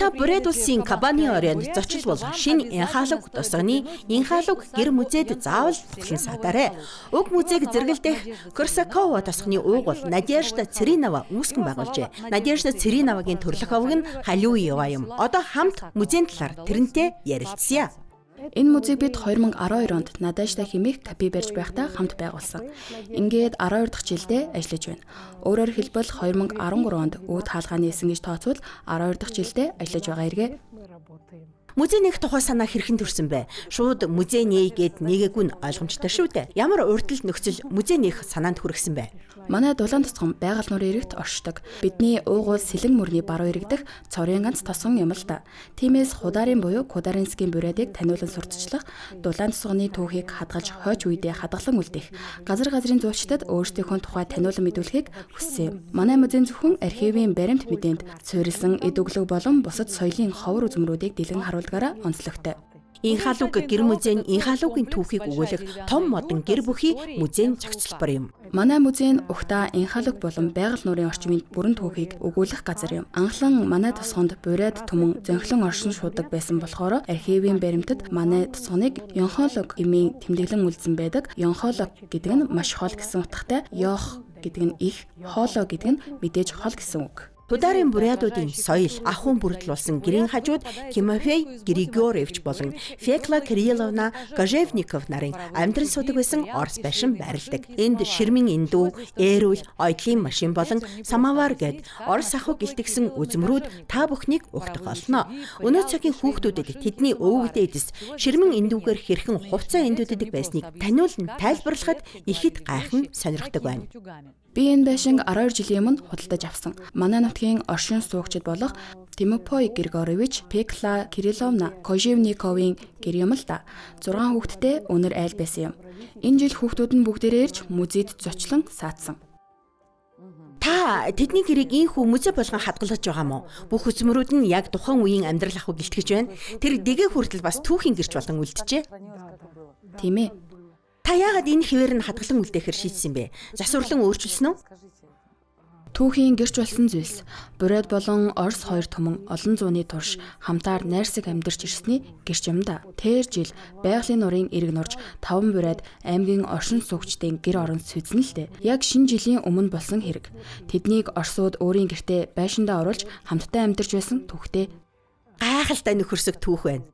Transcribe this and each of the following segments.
та Бурят улсын Кабаны оройнд зочилбол шинэ Энхалуг тосгоны Энхалуг гэр музейд заавал тухлан садарэ. Уг музейг зэрэгэлдэх Корсакова тосгоны уугуул Надежда Цэринова үүсгэн байгуулжээ. Надежда Цэринавагийн төрөлх овог нь Халиуева юм. Одоо хамт музейн талаар тэрнтэй ярилцъя. Энэ музейг бид 2012 онд Надежда хэмээх кафе барьж байхдаа хамт байгуулсан. Ингээд 12 дахь жилдээ ажиллаж байна. Өөрөөр хэлбэл 2013 онд үүд хаалгааны эсэн гэж тооцвол 12 дахь жилдээ ажиллаж байгаа эргээ. Музей нэх тухай санаа хэрхэн төрсөн бэ? Шууд музей нээгээд нэгээгүй нь ойлгомжтой шүү дээ. Ямар урьдчилан нөхцөл музей нэх санаанд хүргэсэн бэ? Манай Дулаан тосгон байгаль нуурын эрэгт оршдог. Бидний уугуул сэлэн мөрний баруун иргэдэх цорын ганц тосгон юм л да. Тиймээс Худаарын буюу Кударинскийн Бурятыг таниулан сурталчлах, Дулаан тосгоны түүхийг хадгалж хойч үедээ хадгалан үлдээх, газар газрын зуучдад өөрсдийнхөө тухай таниулан мэдүүлэхийг хүссэн. Манай музейн зөвхөн архивын баримт мэдээнд суурилсан эд өглөг болон бусад соёлын ховор үзмрүүдийг дэлгэн харуулгаараа онцлогтой. Энхалуг гэр музей нь Энхалугийн түүхийг өгүүлэх том модон гэр бүхий музейн зохицолбор юм. Манай музей нь угтаа Энхалуг болон байгаль нуурын орчмын бүрэн түүхийг өгүүлэх газар юм. Анхлан манай тосгонд Бурят түмэн зөнхлөн оршин шуудаг байсан болохоор архивын баримтад манай тосгоныг Йонхолог гэмийн тэмдэглэн үлдсэн байдаг. Йонхолог гэдэг нь маш хол гэсэн утгатай, Йох гэдэг нь их, Холо гэдэг нь мэдээж хол гэсэн үг. Худаарын Бурятуудын соёл ахуйн бүрдүүлсэн гэрийн хажууд Тимофей Григорьевич болон Фекла Кирилловна Кожевников нарын амьдран суудаг байсан Орос байшин байрладаг. Энд ширмэн индүү, ээрүүл, ойдлын машин болон самавар гэд Орос ахуй гэлтгсэн үзмрүүд та бүхнийг угтах болно. Өнөө цагийн хүүхдүүдэд тэдний өвөг дээдэс ширмэн индүүгээр хэрхэн хувцас индүүдэд байсныг таниулан тайлбарлахад ихэд гайхан сонирхдог байна. Би энэ байшинг 12 жилийн өмнө худалдаж авсан. Манай нутгийн оршин суугчид болох Тимофей Григорьевич, Пекла Кирилловна Кожевниковын гэр юм л да. 6 хүүхэдтэй өнөр айл байсан юм. Энэ жил хүүхдүүд нь бүгдээрээ ирж музейд зочлон саадсан. Та тэдний гэрийг ийхүү музей болгон хадгалж байгаа мó? Бүх үзмрүүд нь яг тухайн үеийн амьдрал ахуй гэлтгэж байна. Тэр дэгээ хүртэл бас түүхийн гэрч болон үлджээ. Тийм ээ. Та яагаад энэ хэвээр нь хадгалан үлдээхэр шийдсэн бэ? Засварлан өөрчилсөн үү? Түүхийн гэрч болсон зүйлс Бурят болон Орос хоёр түмэн олон зууны турш хамтаар найрсаг амьдарч ирсний гэрч юм да. Тэр жил байгалийн нуурын эрг нурж 5 Бурят аймгийн оршин суугчдын гэр орон сүйдсэн л дээ. Яг шинэ жилийн өмнө болсон хэрэг. Тэднийг Оросууд өөрийн гэртээ байшиндаа оруулж хамтдаа амьдарч байсан түүхтэй. Гайхалтай нөхөрсөг түүх байна.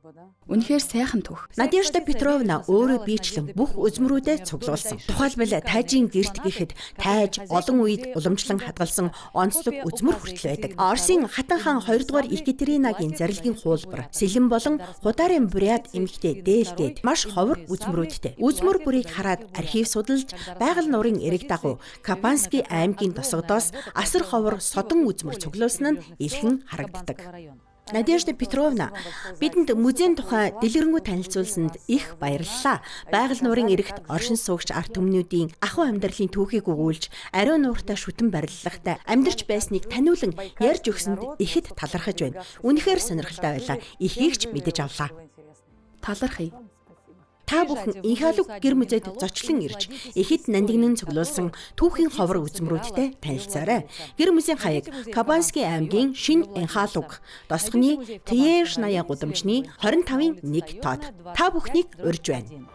Үнэхээр сайхан түүх. Надежда Петровна өөрөө биечлэн бүх үзмрүүдэд цуглуулсан. Тухайлбал тайжийн гэрт гэхэд тайж олон үед уламжлан хадгалсан онцлог үзмөр хүртэл байдаг. Оросын Хатан хаан 2 дугаар Екатеринагийн зарилгын хуулбар, сэлэн болон Худаарын Бурят эмэгтэй дээлдээд маш ховор үзмрүүдтэй. Үзмөр бүрийг хараад архив судалж байгаль нуурын эрэг дагуу Кабанский аймгийн тосгодоос асар ховор содон үзмөр цуглуулсан нь илхэн харагддаг. Надежда Петровна бидэнд музейн тухай дэлгэрэнгүй танилцуулсанд их баярлалаа. Байгаль нуурын эрэгт оршин суугч ард түмнүүдийн ахуй амьдралын түүхийг өгүүлж, ариун нууртай шүтэн барилгатай амьдарч байсныг таниулан ярьж өгсөнд ихэд талархаж байна. Үнэхээр сонирхолтой байлаа. Ихийг ч мэдэж авлаа. Талархъя. Та бүхэн Энхалуг гэр музейд зочлон ирж ихэд нандинан цуглуулсан түүхийн ховор үзмрүүдтэй танилцаарай. Гэр музейн хаяг Кабанский аймгийн шинэ Энхалуг тосгоны Тьешная гудамжны 25-ын 1 тоод. Та бүхнийг урьж байна.